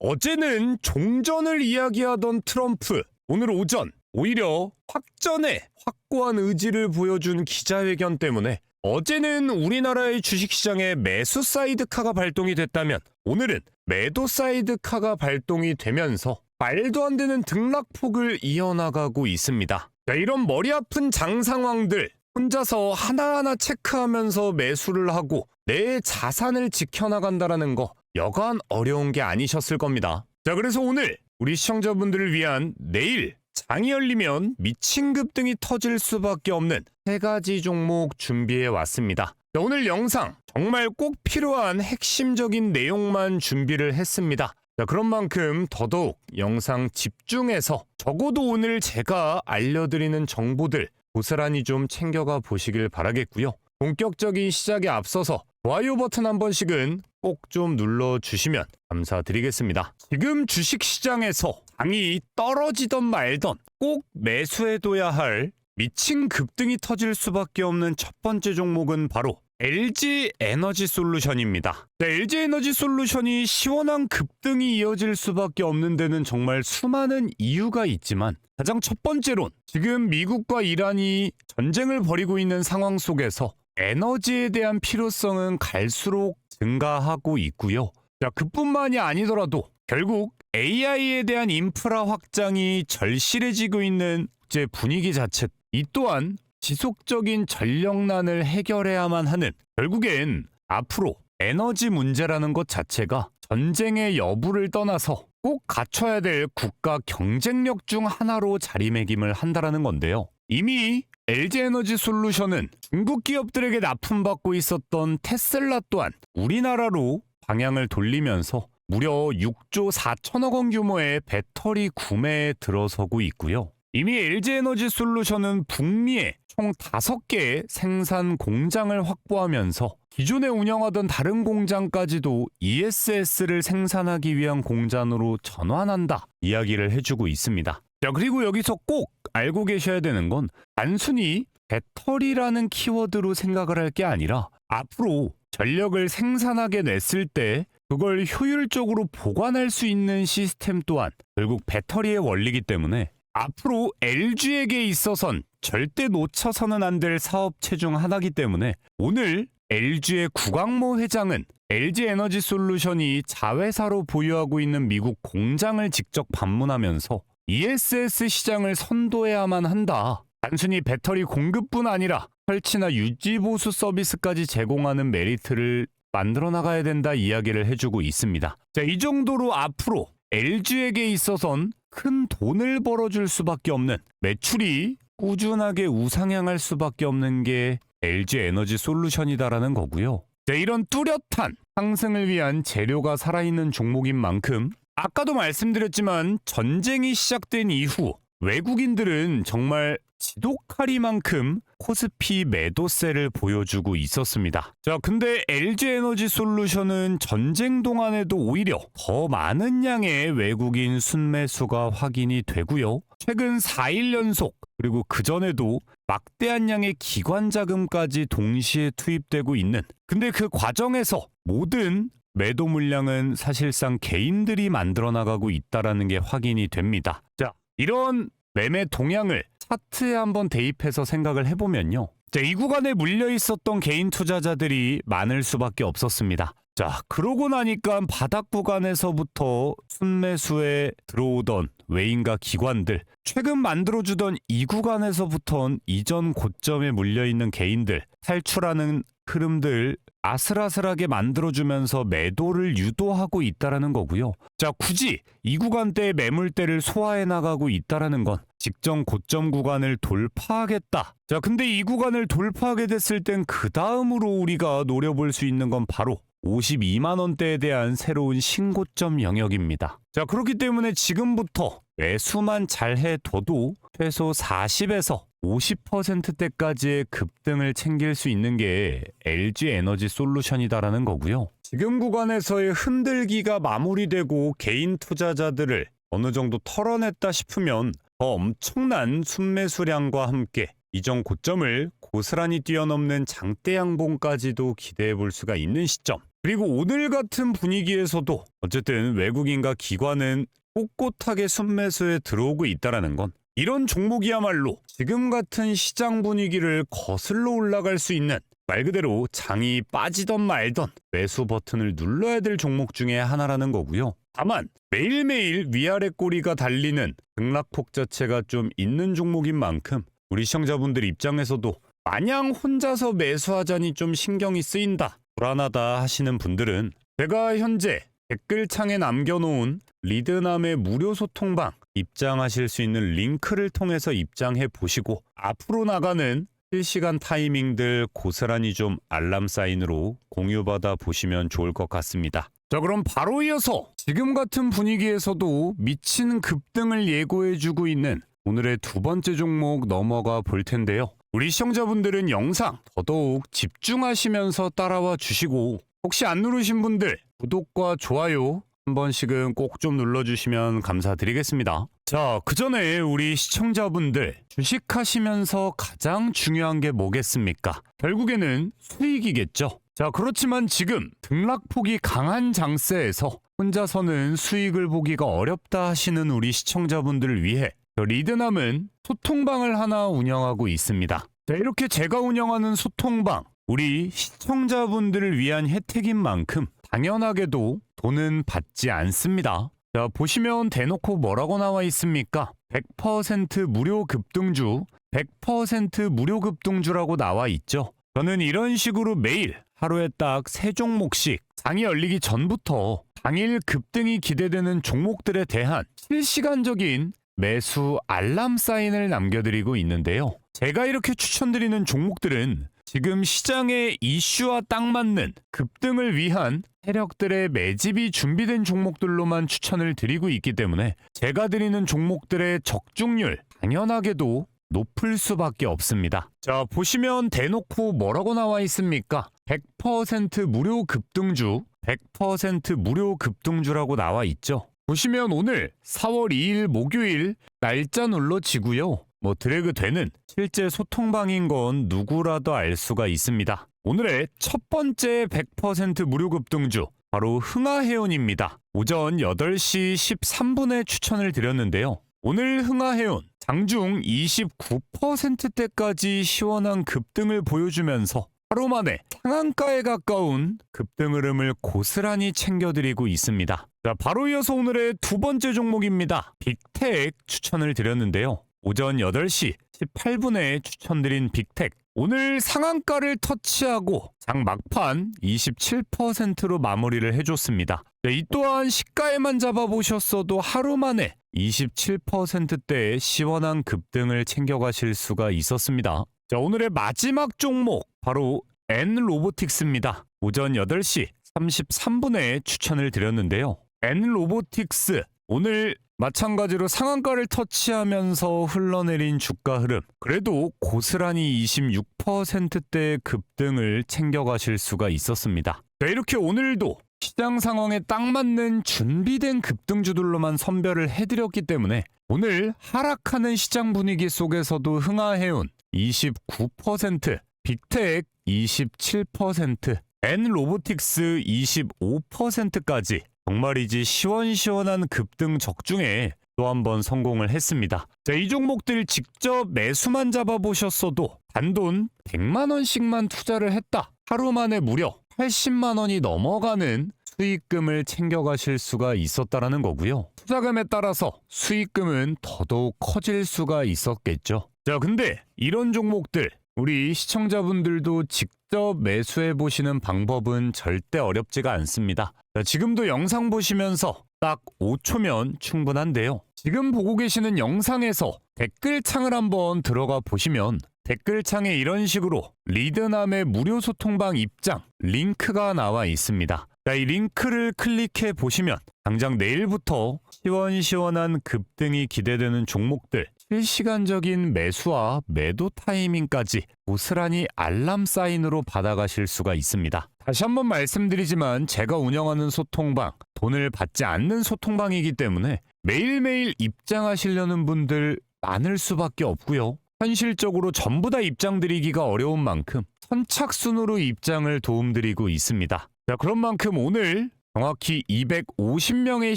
어제는 종전을 이야기하던 트럼프, 오늘 오전 오히려 확전에 확고한 의지를 보여준 기자회견 때문에 어제는 우리나라의 주식시장에 매수 사이드카가 발동이 됐다면 오늘은 매도 사이드카가 발동이 되면서 말도 안 되는 등락폭을 이어나가고 있습니다. 자, 이런 머리 아픈 장 상황들 혼자서 하나하나 체크하면서 매수를 하고 내 자산을 지켜나간다는 거 여간 어려운 게 아니셨을 겁니다. 자, 그래서 오늘 우리 시청자분들을 위한 내일 장이 열리면 미친 급등이 터질 수밖에 없는 세 가지 종목 준비해 왔습니다. 자, 오늘 영상 정말 꼭 필요한 핵심적인 내용만 준비를 했습니다. 자, 그런 만큼 더더욱 영상 집중해서 적어도 오늘 제가 알려드리는 정보들 고스란히 좀 챙겨가 보시길 바라겠고요. 본격적인 시작에 앞서서 좋아요 버튼 한 번씩은 꼭 좀 눌러주시면 감사드리겠습니다. 지금 주식시장에서 장이 떨어지던 말던 꼭 매수해둬야 할 미친 급등이 터질 수밖에 없는 첫 번째 종목은 바로 LG 에너지 솔루션입니다. 네, LG 에너지 솔루션이 시원한 급등이 이어질 수밖에 없는 데는 정말 수많은 이유가 있지만 가장 첫 번째론 지금 미국과 이란이 전쟁을 벌이고 있는 상황 속에서 에너지에 대한 필요성은 갈수록 증가하고 있고요. 자, 그뿐만이 아니더라도 결국 AI에 대한 인프라 확장이 절실해지고 있는 국제 분위기 자체, 이 또한 지속적인 전력난을 해결해야만 하는, 결국엔 앞으로 에너지 문제라는 것 자체가 전쟁의 여부를 떠나서 꼭 갖춰야 될 국가 경쟁력 중 하나로 자리매김을 한다라는 건데요. 이미 LG에너지 솔루션은 중국 기업들에게 납품받고 있었던 테슬라 또한 우리나라로 방향을 돌리면서 무려 6조 4천억 원 규모의 배터리 구매에 들어서고 있고요. 이미 LG에너지 솔루션은 북미에 총 5개의 생산 공장을 확보하면서 기존에 운영하던 다른 공장까지도 ESS를 생산하기 위한 공장으로 전환한다 이야기를 해주고 있습니다. 자, 그리고 여기서 꼭 알고 계셔야 되는 건 단순히 배터리라는 키워드로 생각을 할 게 아니라 앞으로 전력을 생산하게 냈을 때 그걸 효율적으로 보관할 수 있는 시스템 또한 결국 배터리의 원리이기 때문에 앞으로 LG에게 있어선 절대 놓쳐서는 안 될 사업체 중 하나이기 때문에 오늘 LG의 구광모 회장은 LG 에너지 솔루션이 자회사로 보유하고 있는 미국 공장을 직접 방문하면서 ESS 시장을 선도해야만 한다. 단순히 배터리 공급뿐 아니라 설치나 유지 보수 서비스까지 제공하는 메리트를 만들어 나가야 된다 이야기를 해주고 있습니다. 자, 이 정도로 앞으로 LG에게 있어선 큰 돈을 벌어줄 수밖에 없는, 매출이 꾸준하게 우상향할 수밖에 없는 게 LG 에너지 솔루션이다라는 거고요. 자, 이런 뚜렷한 상승을 위한 재료가 살아있는 종목인 만큼 아까도 말씀드렸지만 전쟁이 시작된 이후 외국인들은 정말 지독하리만큼 코스피 매도세를 보여주고 있었습니다. 자, 근데 LG에너지 솔루션은 전쟁 동안에도 오히려 더 많은 양의 외국인 순매수가 확인이 되고요. 최근 4일 연속, 그리고 그전에도 막대한 양의 기관 자금까지 동시에 투입되고 있는, 근데 그 과정에서 모든 매도 물량은 사실상 개인들이 만들어 나가고 있다는 게 확인이 됩니다. 자, 이런 매매 동향을 차트에 한번 대입해서 생각을 해보면요. 자, 이 구간에 물려 있었던 개인 투자자들이 많을 수밖에 없었습니다. 자, 그러고 나니까 바닥 구간에서부터 순매수에 들어오던 외인과 기관들, 최근 만들어주던 이 구간에서부터는 이전 고점에 물려있는 개인들, 탈출하는 흐름들 아슬아슬하게 만들어주면서 매도를 유도하고 있다는 거고요. 자, 굳이 이 구간대의 매물대를 소화해 나가고 있다는 건 직전 고점 구간을 돌파하겠다. 자, 근데 이 구간을 돌파하게 됐을 땐 그 다음으로 우리가 노려볼 수 있는 건 바로 52만 원대에 대한 새로운 신고점 영역입니다. 자, 그렇기 때문에 지금부터 매수만 잘 해둬도 최소 40에서 50%대까지의 급등을 챙길 수 있는 게 LG 에너지 솔루션이다라는 거고요. 지금 구간에서의 흔들기가 마무리되고 개인 투자자들을 어느 정도 털어냈다 싶으면 더 엄청난 순매수량과 함께 이전 고점을 고스란히 뛰어넘는 장대 양봉까지도 기대해 볼 수가 있는 시점. 그리고 오늘 같은 분위기에서도 어쨌든 외국인과 기관은 꼿꼿하게 순매수에 들어오고 있다는 건 이런 종목이야말로 지금 같은 시장 분위기를 거슬러 올라갈 수 있는 말 그대로 장이 빠지던 말던 매수 버튼을 눌러야 될 종목 중에 하나라는 거고요. 다만 매일매일 위아래 꼬리가 달리는 등락폭 자체가 좀 있는 종목인 만큼 우리 시청자분들 입장에서도 마냥 혼자서 매수하자니 좀 신경이 쓰인다, 불안하다 하시는 분들은 제가 현재 댓글창에 남겨놓은 리드남의 무료 소통방 입장하실 수 있는 링크를 통해서 입장해 보시고 앞으로 나가는 실시간 타이밍들 고스란히 좀 알람 사인으로 공유받아 보시면 좋을 것 같습니다. 자, 그럼 바로 이어서 지금 같은 분위기에서도 미친 급등을 예고해주고 있는 오늘의 두 번째 종목 넘어가 볼 텐데요. 우리 시청자분들은 영상 더더욱 집중하시면서 따라와 주시고 혹시 안 누르신 분들 구독과 좋아요 한 번씩은 꼭 좀 눌러주시면 감사드리겠습니다. 자, 그 전에 우리 시청자분들 주식하시면서 가장 중요한 게 뭐겠습니까? 결국에는 수익이겠죠. 자, 그렇지만 지금 등락폭이 강한 장세에서 혼자서는 수익을 보기가 어렵다 하시는 우리 시청자분들을 위해 리드남은 소통방을 하나 운영하고 있습니다. 자, 이렇게 제가 운영하는 소통방, 우리 시청자분들을 위한 혜택인 만큼 당연하게도 돈은 받지 않습니다. 자, 보시면 대놓고 뭐라고 나와 있습니까? 100% 무료 급등주, 100% 무료 급등주라고 나와 있죠. 저는 이런 식으로 매일 하루에 딱 3종목씩 장이 열리기 전부터 당일 급등이 기대되는 종목들에 대한 실시간적인 매수 알람 사인을 남겨드리고 있는데요. 제가 이렇게 추천드리는 종목들은 지금 시장의 이슈와 딱 맞는 급등을 위한 세력들의 매집이 준비된 종목들로만 추천을 드리고 있기 때문에 제가 드리는 종목들의 적중률 당연하게도 높을 수밖에 없습니다. 자, 보시면 대놓고 뭐라고 나와 있습니까? 100% 무료 급등주, 100% 무료 급등주라고 나와 있죠. 보시면 오늘 4월 2일 목요일 날짜 눌러지고요. 드래그 되는 실제 소통방인 건 누구라도 알 수가 있습니다. 오늘의 첫 번째 100% 무료 급등주 바로 흥하해운입니다. 오전 8시 13분에 추천을 드렸는데요. 오늘 흥하해운 장중 29%대까지 시원한 급등을 보여주면서 하루 만에 상한가에 가까운 급등 흐름을 고스란히 챙겨드리고 있습니다. 자, 바로 이어서 오늘의 두 번째 종목입니다. 빅텍 추천을 드렸는데요. 오전 8시 18분에 추천드린 빅텍. 오늘 상한가를 터치하고 장 막판 27%로 마무리를 해줬습니다. 네, 이 또한 시가에만 잡아보셨어도 하루 만에 27%대의 시원한 급등을 챙겨가실 수가 있었습니다. 자, 오늘의 마지막 종목 바로 N로보틱스입니다. 오전 8시 33분에 추천을 드렸는데요. N로보틱스 오늘 마찬가지로 상한가를 터치하면서 흘러내린 주가 흐름, 그래도 고스란히 26%대의 급등을 챙겨가실 수가 있었습니다. 자, 이렇게 오늘도 시장 상황에 딱 맞는 준비된 급등주들로만 선별을 해드렸기 때문에 오늘 하락하는 시장 분위기 속에서도 흥하해운 29%, 빅텍 27%, N로보틱스 25%까지 정말이지 시원시원한 급등 적중에 또 한 번 성공을 했습니다. 자, 이 종목들 직접 매수만 잡아보셨어도 단돈 100만원씩만 투자를 했다. 하루 만에 무려 80만원이 넘어가는 수익금을 챙겨가실 수가 있었다라는 거고요. 투자금에 따라서 수익금은 더더욱 커질 수가 있었겠죠. 자, 근데 이런 종목들 우리 시청자분들도 직접 매수해 보시는 방법은 절대 어렵지가 않습니다. 자, 지금도 영상 보시면서 딱 5초면 충분한데요. 지금 보고 계시는 영상에서 댓글창을 한번 들어가 보시면 댓글창에 이런 식으로 리드남의 무료 소통방 입장 링크가 나와 있습니다. 자, 이 링크를 클릭해 보시면 당장 내일부터 시원시원한 급등이 기대되는 종목들 실시간적인 매수와 매도 타이밍까지 고스란히 알람 사인으로 받아가실 수가 있습니다. 다시 한번 말씀드리지만 제가 운영하는 소통방, 돈을 받지 않는 소통방이기 때문에 매일매일 입장하시려는 분들 많을 수밖에 없고요. 현실적으로 전부 다 입장드리기가 어려운 만큼 선착순으로 입장을 도움드리고 있습니다. 자, 그런 만큼 오늘 정확히 250명의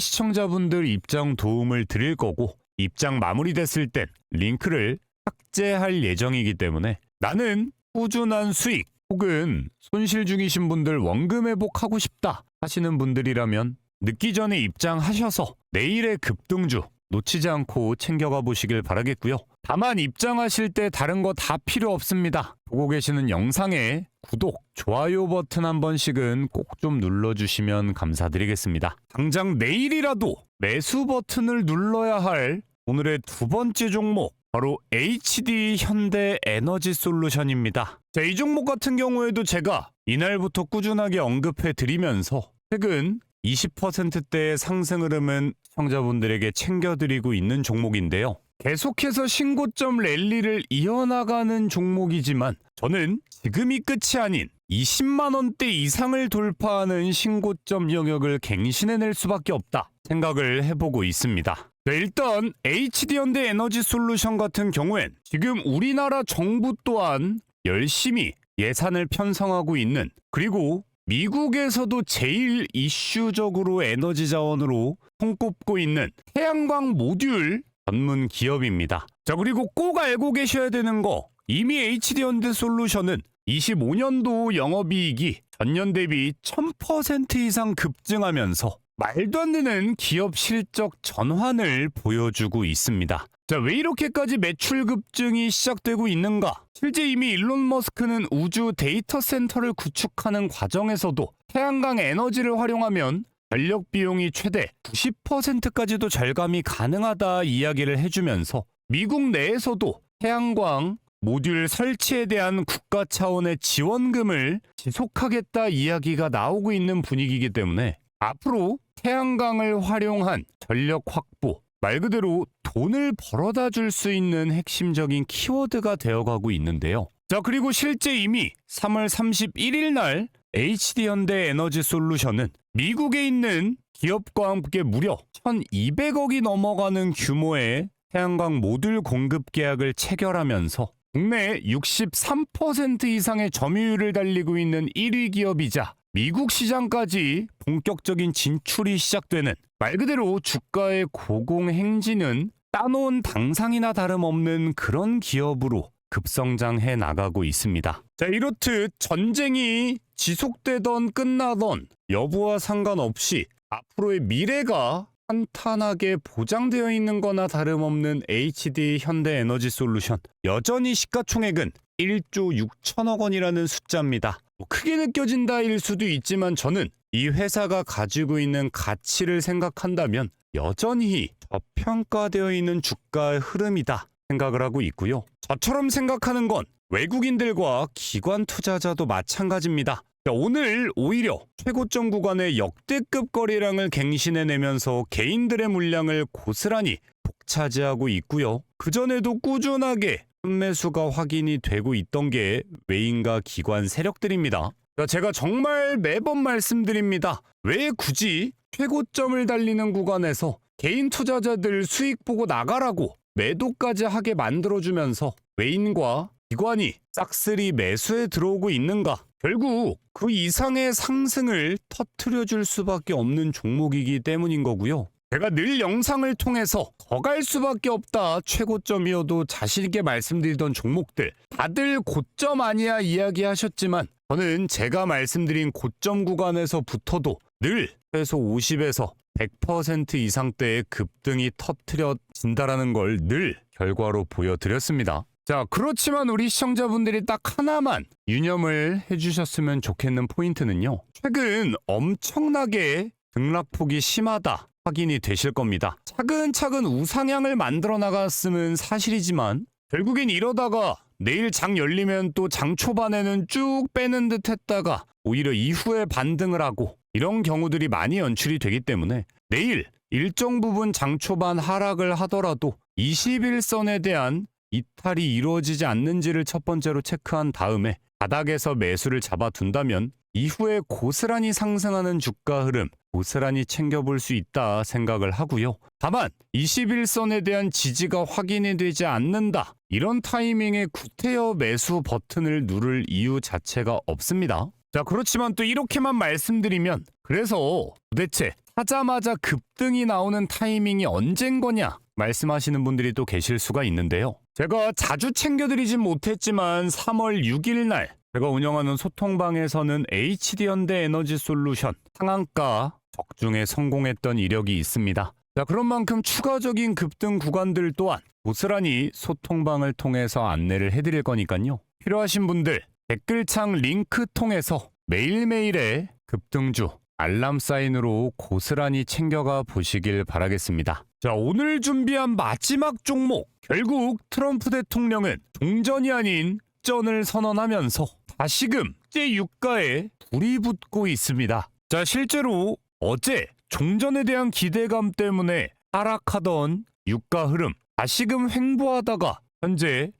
시청자분들 입장 도움을 드릴 거고 입장 마무리됐을 땐 링크를 삭제할 예정이기 때문에 나는 꾸준한 수익 혹은 손실 중이신 분들 원금 회복하고 싶다 하시는 분들이라면 늦기 전에 입장하셔서 내일의 급등주 놓치지 않고 챙겨가 보시길 바라겠고요. 다만 입장하실 때 다른 거 다 필요 없습니다. 보고 계시는 영상에 구독, 좋아요 버튼 한 번씩은 꼭 좀 눌러주시면 감사드리겠습니다. 당장 내일이라도 매수 버튼을 눌러야 할 오늘의 두 번째 종목 바로 HD 현대 에너지 솔루션입니다. 자, 이 종목 같은 경우에도 제가 이날부터 꾸준하게 언급해 드리면서 최근 20%대의 상승 흐름은 시청자분들에게 챙겨드리고 있는 종목인데요. 계속해서 신고점 랠리를 이어나가는 종목이지만 저는 지금이 끝이 아닌 20만 원대 이상을 돌파하는 신고점 영역을 갱신해낼 수밖에 없다 생각을 해보고 있습니다. 네, 일단 HD현대 에너지 솔루션 같은 경우엔 지금 우리나라 정부 또한 열심히 예산을 편성하고 있는, 그리고 미국에서도 제일 이슈적으로 에너지 자원으로 손꼽고 있는 태양광 모듈 전문 기업입니다. 자, 그리고 꼭 알고 계셔야 되는 거, 이미 HD현대 솔루션은 25년도 영업이익이 전년 대비 1000% 이상 급증하면서 말도 안 되는 기업 실적 전환을 보여주고 있습니다. 자, 왜 이렇게까지 매출 급증이 시작되고 있는가? 실제 이미 일론 머스크는 우주 데이터 센터를 구축하는 과정에서도 태양광 에너지를 활용하면 전력 비용이 최대 90%까지도 절감이 가능하다 이야기를 해주면서 미국 내에서도 태양광 모듈 설치에 대한 국가 차원의 지원금을 지속하겠다 이야기가 나오고 있는 분위기이기 때문에 앞으로 태양광을 활용한 전력 확보, 말 그대로 돈을 벌어다 줄 수 있는 핵심적인 키워드가 되어가고 있는데요. 자, 그리고 실제 이미 3월 31일 날 HD현대 에너지 솔루션은 미국에 있는 기업과 함께 무려 1200억이 넘어가는 규모의 태양광 모듈 공급 계약을 체결하면서 국내 63% 이상의 점유율을 달리고 있는 1위 기업이자 미국 시장까지 본격적인 진출이 시작되는, 말 그대로 주가의 고공행진은 따놓은 당상이나 다름없는 그런 기업으로 급성장해 나가고 있습니다. 자, 이렇듯 전쟁이 지속되던 끝나던 여부와 상관없이 앞으로의 미래가 탄탄하게 보장되어 있는 거나 다름없는 HD 현대 에너지 솔루션, 여전히 시가총액은 1조 6천억 원이라는 숫자입니다. 크게 느껴진다일 수도 있지만 저는 이 회사가 가지고 있는 가치를 생각한다면 여전히 저평가되어 있는 주가의 흐름이다 생각을 하고 있고요. 저처럼 생각하는 건 외국인들과 기관 투자자도 마찬가지입니다. 오늘 오히려 최고점 구간의 역대급 거래량을 갱신해내면서 개인들의 물량을 고스란히 독차지하고 있고요. 그전에도 꾸준하게 순매수가 확인이 되고 있던 게 외인과 기관 세력들입니다. 제가 정말 매번 말씀드립니다. 왜 굳이 최고점을 달리는 구간에서 개인 투자자들 수익 보고 나가라고 매도까지 하게 만들어주면서 외인과 기관이 싹쓸이 매수에 들어오고 있는가? 결국 그 이상의 상승을 터트려줄 수밖에 없는 종목이기 때문인 거고요. 제가 늘 영상을 통해서 더 갈 수밖에 없다, 최고점이어도 자신있게 말씀드리던 종목들 다들 고점 아니야 이야기하셨지만 저는 제가 말씀드린 고점 구간에서부터도 늘 최소 50에서 100% 이상대의 급등이 터트려진다라는 걸 늘 결과로 보여드렸습니다. 자, 그렇지만 우리 시청자분들이 딱 하나만 유념을 해주셨으면 좋겠는 포인트는요, 최근 엄청나게 등락폭이 심하다 확인이 되실 겁니다. 차근차근 우상향을 만들어 나갔으면 사실이지만 결국엔 이러다가 내일 장 열리면 또 장 초반에는 쭉 빼는 듯 했다가 오히려 이후에 반등을 하고 이런 경우들이 많이 연출이 되기 때문에 내일 일정 부분 장 초반 하락을 하더라도 21선에 대한 이탈이 이루어지지 않는지를 첫 번째로 체크한 다음에 바닥에서 매수를 잡아둔다면 이후에 고스란히 상승하는 주가 흐름 고스란히 챙겨볼 수 있다 생각을 하고요. 다만 21선에 대한 지지가 확인이 되지 않는다, 이런 타이밍에 구태여 매수 버튼을 누를 이유 자체가 없습니다. 자, 그렇지만 또 이렇게만 말씀드리면 그래서 도대체 사자마자 급등이 나오는 타이밍이 언젠 거냐 말씀하시는 분들이 또 계실 수가 있는데요. 제가 자주 챙겨드리진 못했지만 3월 6일 날 제가 운영하는 소통방에서는 HD현대 에너지솔루션 상한가 적중에 성공했던 이력이 있습니다. 자, 그런 만큼 추가적인 급등 구간들 또한 고스란히 소통방을 통해서 안내를 해드릴 거니까요. 필요하신 분들 댓글창 링크 통해서 매일매일의 급등주 알람 사인으로 고스란히 챙겨가 보시길 바라겠습니다. 자, 오늘 준비한 마지막 종목. 결국 트럼프 대통령은 종전이 아닌 접전을 선언하면서 다시금 국제 유가에 불이 붙고 있습니다. 자, 실제로 어제 종전에 대한 기대감 때문에 하락하던 유가 흐름 다시금 횡보하다가 현재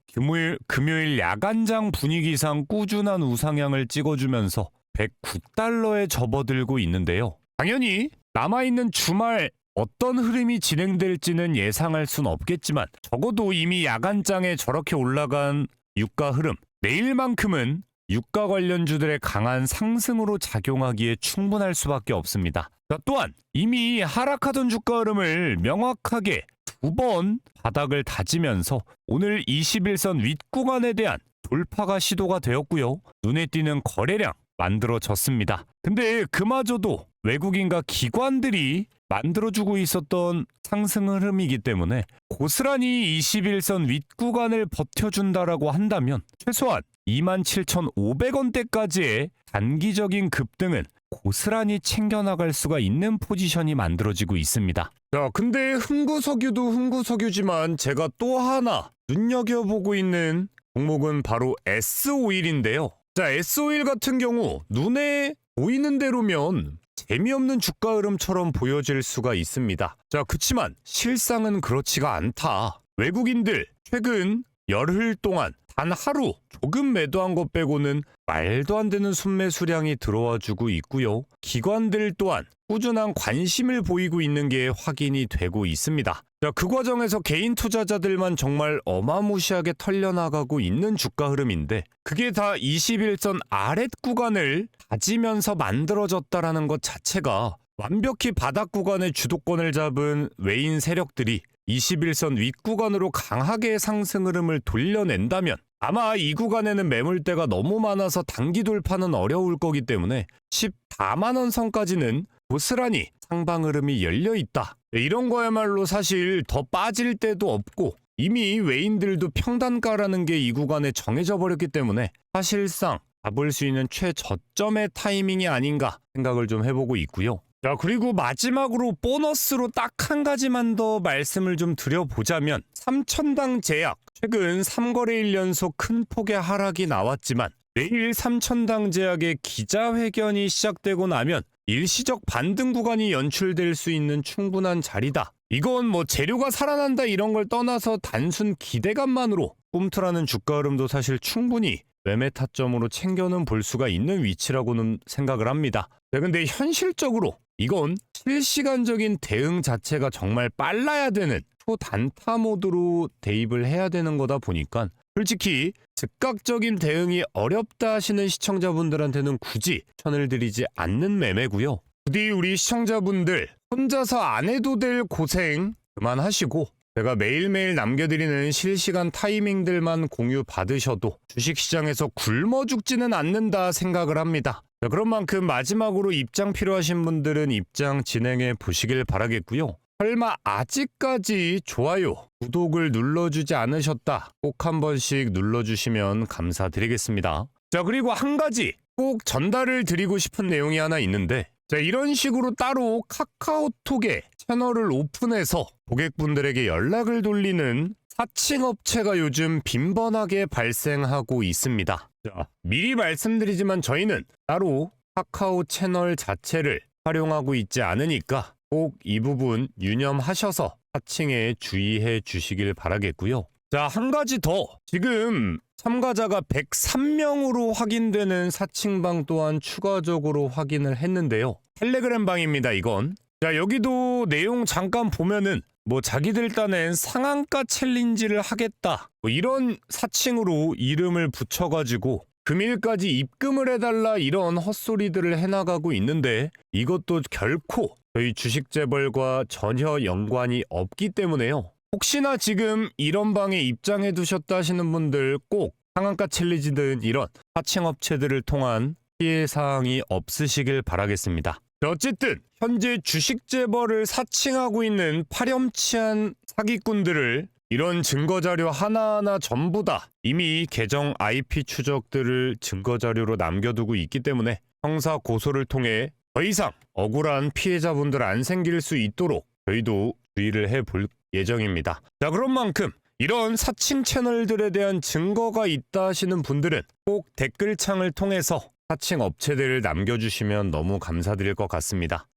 금요일 야간장 분위기상 꾸준한 우상향을 찍어주면서 109달러에 접어들고 있는데요. 당연히 남아있는 주말 어떤 흐름이 진행될지는 예상할 순 없겠지만 적어도 이미 야간장에 저렇게 올라간 유가 흐름, 내일만큼은 유가 관련주들의 강한 상승으로 작용하기에 충분할 수밖에 없습니다. 또한 이미 하락하던 주가 흐름을 명확하게 2번 바닥을 다지면서 오늘 21선 윗구간에 대한 돌파가 시도가 되었고요. 눈에 띄는 거래량 만들어졌습니다. 근데 그마저도 외국인과 기관들이 만들어주고 있었던 상승 흐름이기 때문에 고스란히 21선 윗구간을 버텨준다라고 한다면 최소한 27,500원대까지의 단기적인 급등은 고스란히 챙겨나갈 수가 있는 포지션이 만들어지고 있습니다. 자, 근데 흥구석유도 흥구석유지만 제가 또 하나 눈여겨보고 있는 종목은 바로 S오일인데요. 자, S오일 같은 경우 눈에 보이는 대로면 재미없는 주가 흐름처럼 보여질 수가 있습니다. 자, 그치만 실상은 그렇지가 않다. 외국인들 최근 열흘 동안 단 하루 조금 매도한 것 빼고는 말도 안 되는 순매수량이 들어와 주고 있고요. 기관들 또한 꾸준한 관심을 보이고 있는 게 확인이 되고 있습니다. 자, 그 과정에서 개인 투자자들만 정말 어마무시하게 털려나가고 있는 주가 흐름인데 그게 다 21선 아랫 구간을 다지면서 만들어졌다라는 것 자체가 완벽히 바닥 구간의 주도권을 잡은 외인 세력들이 21선 윗구간으로 강하게 상승 흐름을 돌려낸다면 아마 이 구간에는 매물대가 너무 많아서 단기 돌파는 어려울 거기 때문에 14만원 선까지는 고스란히 상방 흐름이 열려있다. 이런 거야말로 사실 더 빠질 데도 없고 이미 외인들도 평단가라는 게 이 구간에 정해져 버렸기 때문에 사실상 잡을 수 있는 최저점의 타이밍이 아닌가 생각을 좀 해보고 있고요. 자, 그리고 마지막으로 보너스로 딱 한 가지만 더 말씀을 좀 드려보자면 삼천당 제약 최근 3거래일 연속 큰 폭의 하락이 나왔지만 내일 삼천당 제약의 기자회견이 시작되고 나면 일시적 반등 구간이 연출될 수 있는 충분한 자리다. 이건 뭐 재료가 살아난다 이런 걸 떠나서 단순 기대감만으로 꿈틀하는 주가 흐름도 사실 충분히 매매 타점으로 챙겨는 볼 수가 있는 위치라고는 생각을 합니다. 네, 근데 현실적으로 이건 실시간적인 대응 자체가 정말 빨라야 되는 초단타 모드로 대입을 해야 되는 거다 보니까 솔직히 즉각적인 대응이 어렵다 하시는 시청자분들한테는 굳이 추천을 드리지 않는 매매고요. 부디 우리 시청자분들 혼자서 안 해도 될 고생 그만하시고 제가 매일매일 남겨드리는 실시간 타이밍들만 공유 받으셔도 주식시장에서 굶어 죽지는 않는다 생각을 합니다. 자, 그런 만큼 마지막으로 입장 필요하신 분들은 입장 진행해 보시길 바라겠고요. 설마 아직까지 좋아요, 구독을 눌러주지 않으셨다 꼭 한 번씩 눌러주시면 감사드리겠습니다. 자, 그리고 한 가지 꼭 전달을 드리고 싶은 내용이 하나 있는데 자, 이런 식으로 따로 카카오톡에 채널을 오픈해서 고객분들에게 연락을 돌리는 사칭업체가 요즘 빈번하게 발생하고 있습니다. 자, 미리 말씀드리지만 저희는 따로 카카오 채널 자체를 활용하고 있지 않으니까 꼭 이 부분 유념하셔서 사칭에 주의해 주시길 바라겠고요. 자, 한 가지 더. 지금 참가자가 103명으로 확인되는 사칭방 또한 추가적으로 확인을 했는데요. 텔레그램 방입니다, 이건. 자, 여기도 내용 잠깐 보면은 뭐 자기들 딴엔 상한가 챌린지를 하겠다 뭐 이런 사칭으로 이름을 붙여가지고 금일까지 입금을 해달라 이런 헛소리들을 해나가고 있는데 이것도 결코 저희 주식 재벌과 전혀 연관이 없기 때문에요. 혹시나 지금 이런 방에 입장해 두셨다 하시는 분들 꼭 상한가 챌린지 등 이런 하청업체들을 통한 피해 사항이 없으시길 바라겠습니다. 어쨌든 현재 주식 재벌을 사칭하고 있는 파렴치한 사기꾼들을 이런 증거자료 하나하나 전부 다 이미 계정 IP 추적들을 증거자료로 남겨두고 있기 때문에 형사 고소를 통해 더 이상 억울한 피해자분들 안 생길 수 있도록 저희도 주의를 해볼 예정입니다. 자, 그런 만큼 이런 사칭 채널들에 대한 증거가 있다 하시는 분들은 꼭 댓글창을 통해서 사칭 업체들을 남겨주시면 너무 감사드릴 것 같습니다.